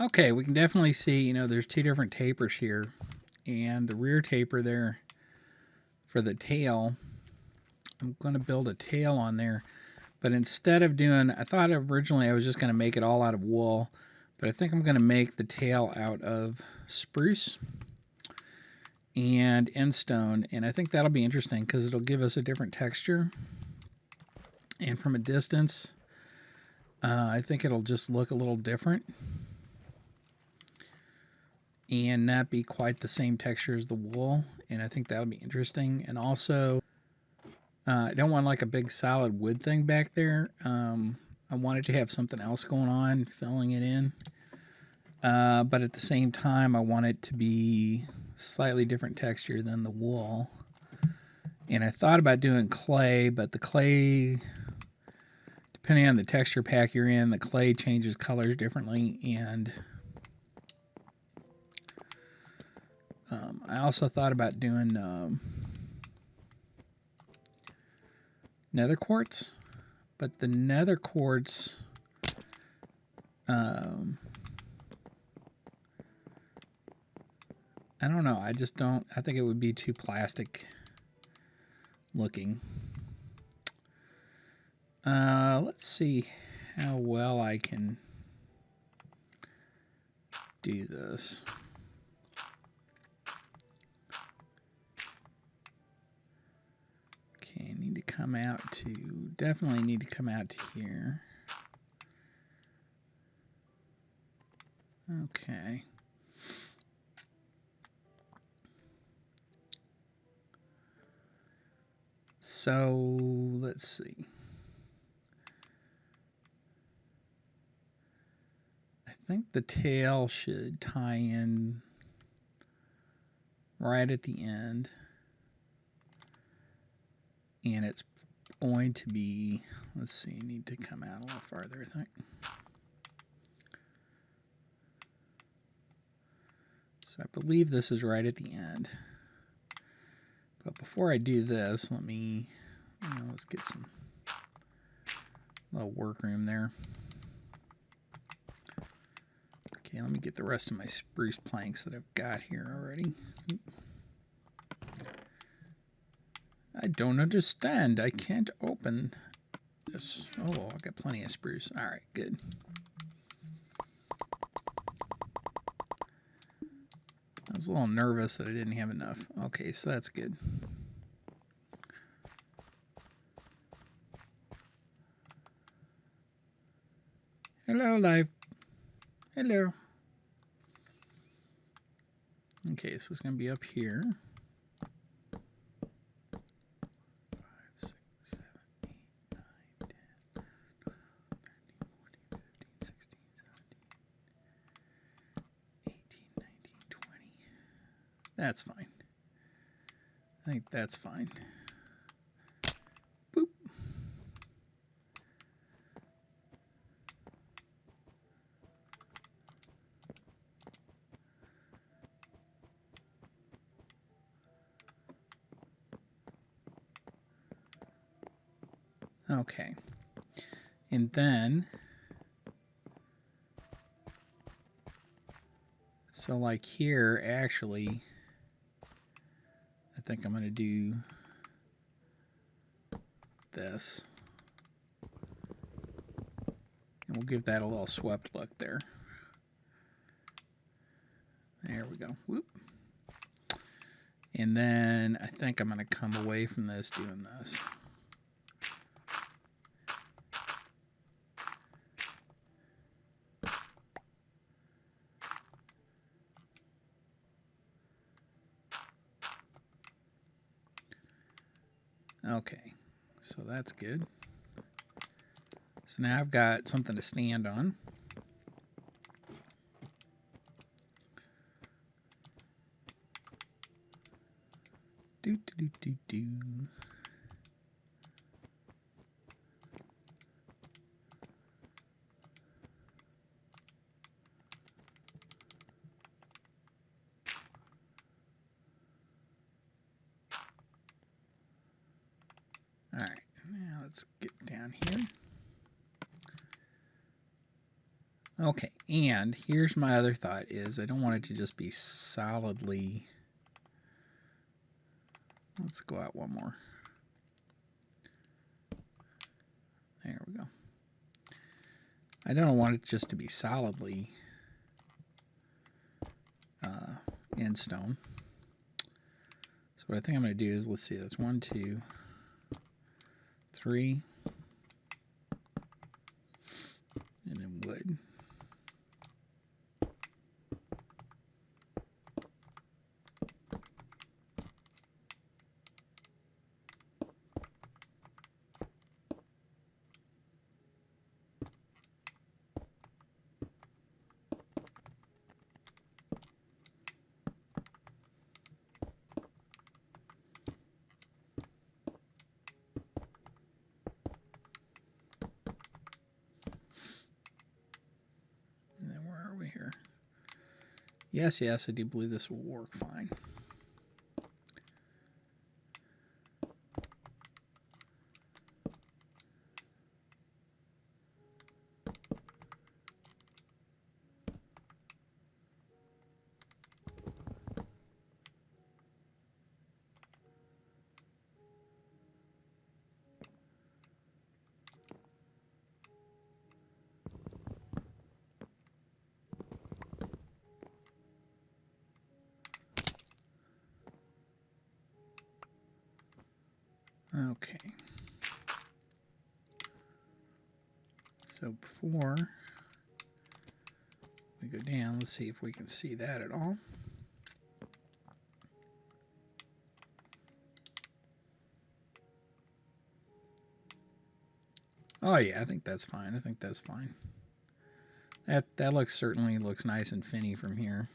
Okay, we can definitely see, there's two different tapers here. And the rear taper there for the tail, I'm going to build a tail on there. But instead of doing, I thought originally I was just going to make it all out of wool. But I think I'm going to make the tail out of spruce and end stone. And I think that'll be interesting because it'll give us a different texture. And from a distance, I think it'll just look a little different and not be quite the same texture as the wool. And I think that'll be interesting. And also, I don't want like a big solid wood thing back there. I wanted to have something else going on, filling it in. But at the same time, I want it to be slightly different texture than the wool. And I thought about doing clay, but the clay, depending on the texture pack you're in, the clay changes colors differently. And I also thought about doing nether quartz, but the nether quartz, I don't know. I just don't. I think it would be too plastic looking. Let's see how well I can do this. Okay, I need to come out to, definitely need to come out to here. Okay. So, let's see. I think the tail should tie in right at the end. And it's going to be, let's see, need to come out a little farther, I think. So I believe this is right at the end. But before I do this, let me, let's get some little workroom there. Okay, let me get the rest of my spruce planks that I've got here already. I don't understand. I can't open this. Oh, I got plenty of spruce. All right, good. I was a little nervous that I didn't have enough. Okay, so that's good. Hello, live. Hello. Okay, so it's going to be up here. 5, 6, 7, 8, 9, 10, 12, 13, 14, 15, 16, 17, 18, 19, 20. That's fine. I think that's fine. Boop. Okay. And then, so like here, actually, I think I'm going to do this. And we'll give that a little swept look there. There we go. Whoop. And then I think I'm going to come away from this doing this. Okay, so that's good. So now I've got something to stand on. Do, do, do, do, do. All right, now let's get down here. Okay, and here's my other thought is I don't want it to just be solidly... Let's go out one more. There we go. I don't want it just to be solidly in stone. So what I think I'm going to do is, let's see, that's 1, 2, 3, and then wood. Here. Yes, I do believe this will work fine. Okay. So before we go down, let's see if we can see that at all. Oh yeah, I think that's fine. I think that's fine. That looks certainly looks nice and finny from here.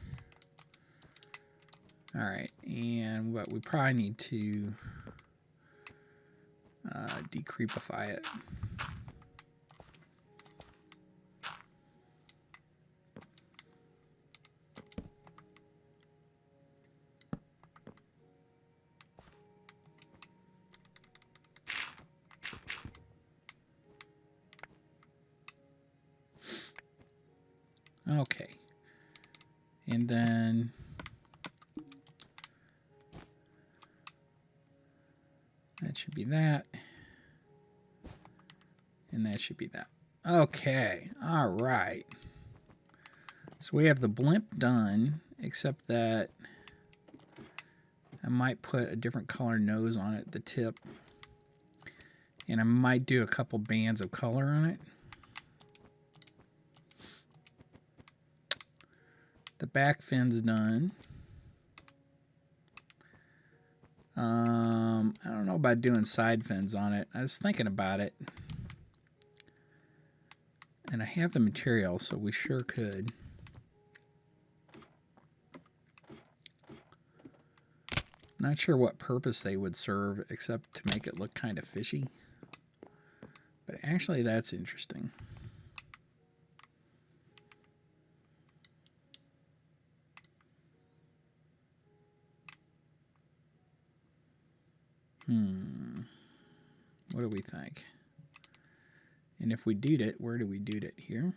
All right, and what we probably need to decreepify it. Okay, and then that should be that, and that should be that. Okay, all right. So we have the blimp done, except that I might put a different color nose on it, the tip, and I might do a couple bands of color on it. The back fin's done. I don't know about doing side fins on it. I was thinking about it. And I have the material, so we sure could. Not sure what purpose they would serve, except to make it look kind of fishy. But actually, that's interesting. What do we think? And if we did it, where do we do it? Here?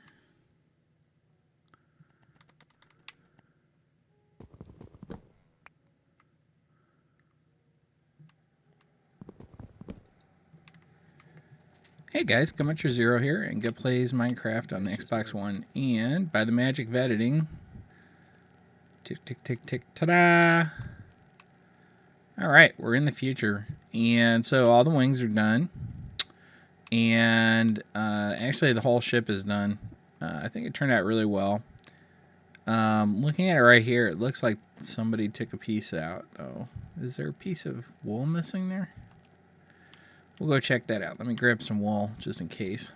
Hey guys, Commentary Zero here, and Get Plays Minecraft on the Xbox One. And by the magic of editing, tick, tick, tick, tick, ta-da! Alright, we're in the future. And so all the wings are done. And actually the whole ship is done. I think it turned out really well. Looking at it right here, it looks like somebody took a piece out, though. Is there a piece of wool missing there? We'll go check that out. Let me grab some wool just in case.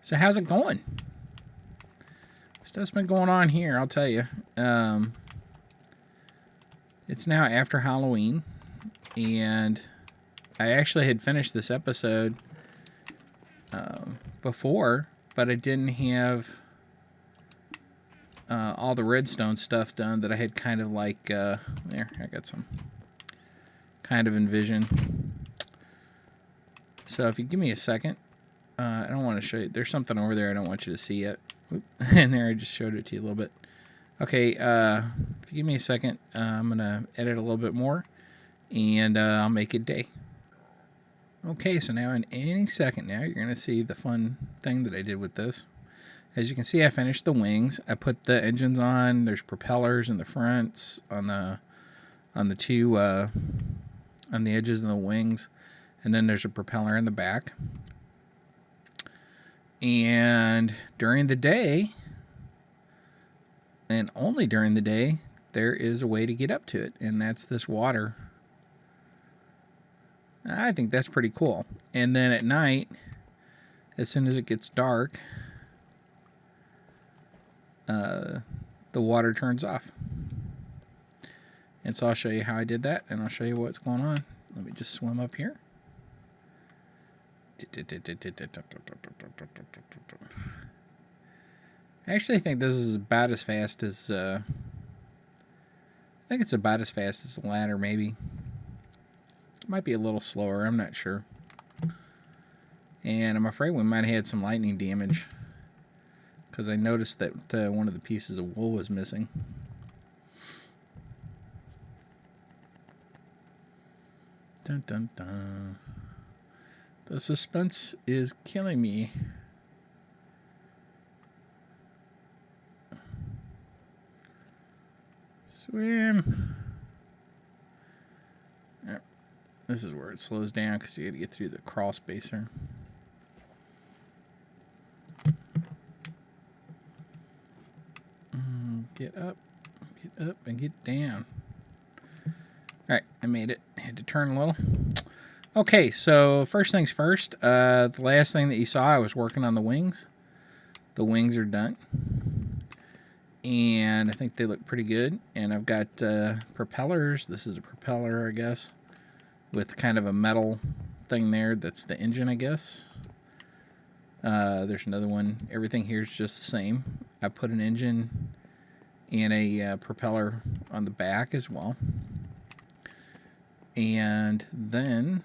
So how's it going? Stuff's been going on here, I'll tell you. It's now after Halloween, and I actually had finished this episode before, but I didn't have all the redstone stuff done that I had kind of like, there, I got some kind of envision. So if you give me a second, I don't want to show you. There's something over there I don't want you to see yet. Oop. And there I just showed it to you a little bit. Okay, if you give me a second, I'm going to edit a little bit more, and I'll make it day. Okay, so now in any second now, you're going to see the fun thing that I did with this. As you can see, I finished the wings. I put the engines on. There's propellers in the fronts, on the two, on the edges of the wings, and then there's a propeller in the back. And during the day, and only during the day, there is a way to get up to it, and that's this water. I think that's pretty cool. And then at night, as soon as it gets dark, the water turns off. And so I'll show you how I did that, and I'll show you what's going on. Let me just swim up here. I actually think this is about as fast as, I think it's about as fast as the ladder, maybe. It might be a little slower, I'm not sure. And I'm afraid we might have had some lightning damage, because I noticed that one of the pieces of wool was missing. Dun dun dun. The suspense is killing me. Swim. Yep. This is where it slows down because you got to get through the crawl spacer. Get up, and get down. All right, I made it. I had to turn a little. Okay, so first things first. The last thing that you saw, I was working on the wings. The wings are done, and I think they look pretty good. And I've got propellers. This is a propeller, I guess, with kind of a metal thing there. That's the engine, I guess. There's another one. Everything here is just the same. I put an engine and a propeller on the back as well. And then,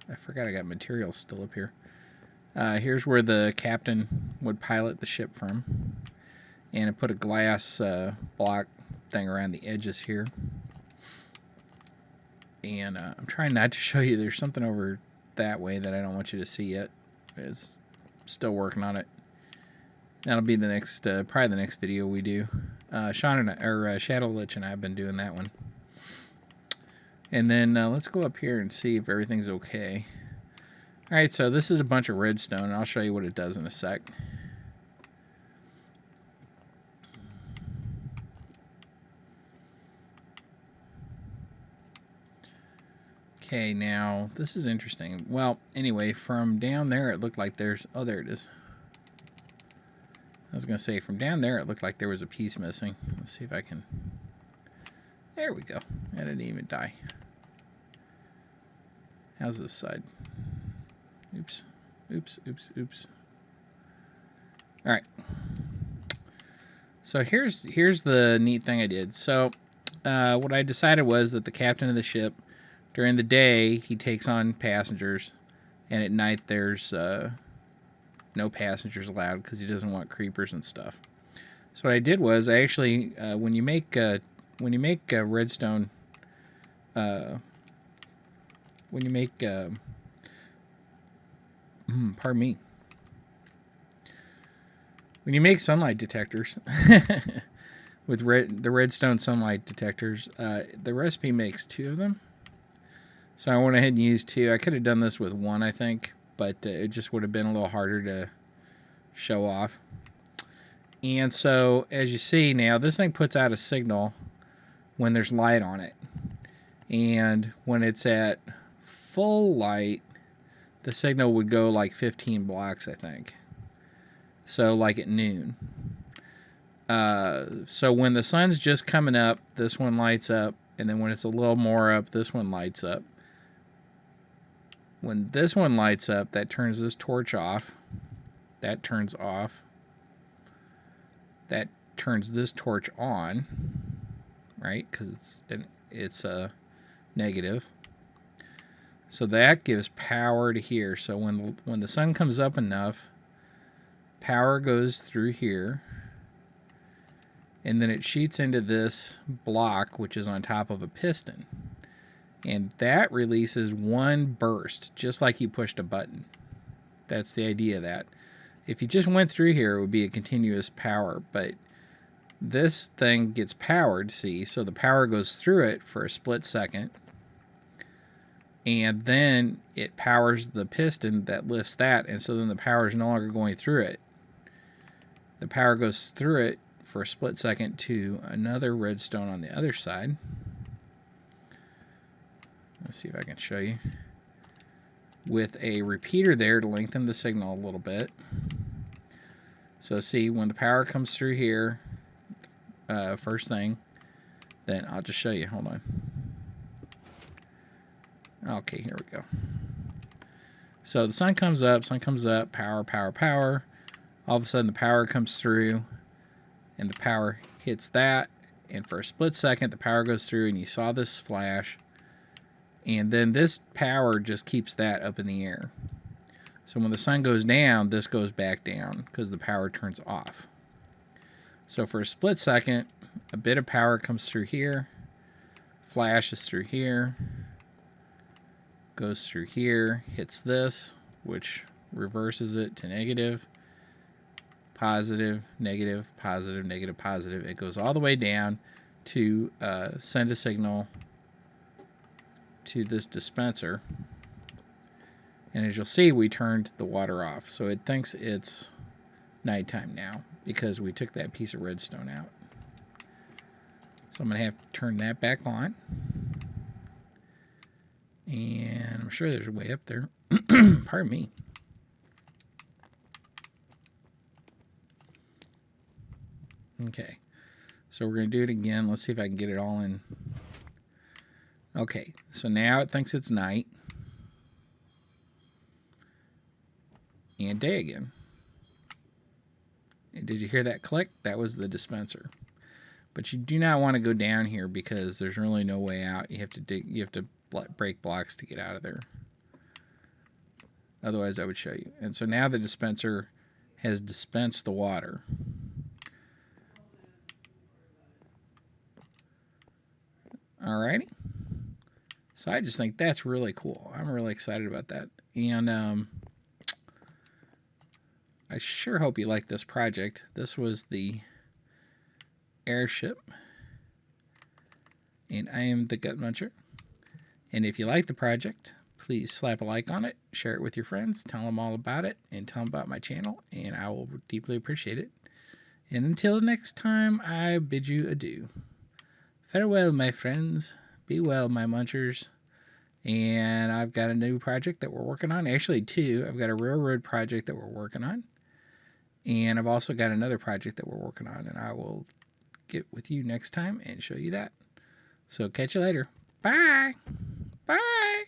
I forgot I got materials still up here. Here's where the captain would pilot the ship from. And I put a glass block thing around the edges here. And I'm trying not to show you. There's something over that way that I don't want you to see yet. It's still working on it. That'll be the next, probably the next video we do. Sean and Shadow Lich and I have been doing that one. And then let's go up here and see if everything's okay. All right, so this is a bunch of redstone, and I'll show you what it does in a sec. Okay, now this is interesting. Well, anyway, from down there it looked like there's... Oh, there it is. I was going to say, from down there it looked like there was a piece missing. Let's see if I can... There we go. I didn't even die. How's this side? Oops. Oops, oops, oops. All right. So here's the neat thing I did. So what I decided was that the captain of the ship, during the day, he takes on passengers, and at night there's no passengers allowed because he doesn't want creepers and stuff. So what I did was I actually, when you make redstone, when you make, pardon me, when you make sunlight detectors with the redstone sunlight detectors, the recipe makes 2 of them. So I went ahead and used 2. I could have done this with 1, I think, but it just would have been a little harder to show off. And so, as you see now, this thing puts out a signal when there's light on it. And when it's at full light, the signal would go like 15 blocks, I think. So like at noon. So when the sun's just coming up, this one lights up. And then when it's a little more up, this one lights up. When this one lights up, that turns this torch off. That turns off. That turns this torch on, right? Because it's a negative. So that gives power to here. So when the sun comes up enough, power goes through here. And then it shoots into this block, which is on top of a piston. And that releases one burst, just like you pushed a button. That's the idea of that. If you just went through here, it would be a continuous power. But this thing gets powered, see? So the power goes through it for a split second. And then it powers the piston that lifts that. And so then the power is no longer going through it. The power goes through it for a split second to another redstone on the other side. Let's see if I can show you. With a repeater there to lengthen the signal a little bit. So see, when the power comes through here, first thing, then I'll just show you. Hold on. Okay, here we go. So the sun comes up, power, power, power. All of a sudden the power comes through, and the power hits that, and for a split second the power goes through, and you saw this flash, and then this power just keeps that up in the air. So when the sun goes down, this goes back down because the power turns off. So for a split second, a bit of power comes through here, flashes through here, goes through here, hits this, which reverses it to negative, positive, negative, positive, negative, positive. It goes all the way down to send a signal to this dispenser. And as you'll see, we turned the water off. So it thinks it's nighttime now because we took that piece of redstone out. So I'm going to have to turn that back on. And I'm sure there's a way up there. Pardon me. Okay. So we're going to do it again. Let's see if I can get it all in. Okay. So now it thinks it's night. And day again. And did you hear that click? That was the dispenser. But you do not want to go down here because there's really no way out. You have to dig. You have to break blocks to get out of there. Otherwise, I would show you. And so now the dispenser has dispensed the water. Alrighty. So I just think that's really cool. I'm really excited about that. And I sure hope you like this project. This was the Airship. And I am the Gut Muncher. And if you like the project, please slap a like on it, share it with your friends, tell them all about it, and tell them about my channel, and I will deeply appreciate it. And until next time, I bid you adieu. Farewell, my friends. Be well, my munchers. And I've got a new project that we're working on. Actually, two. I've got a railroad project that we're working on. And I've also got another project that we're working on, and I will get with you next time and show you that. So catch you later. Bye. Bye.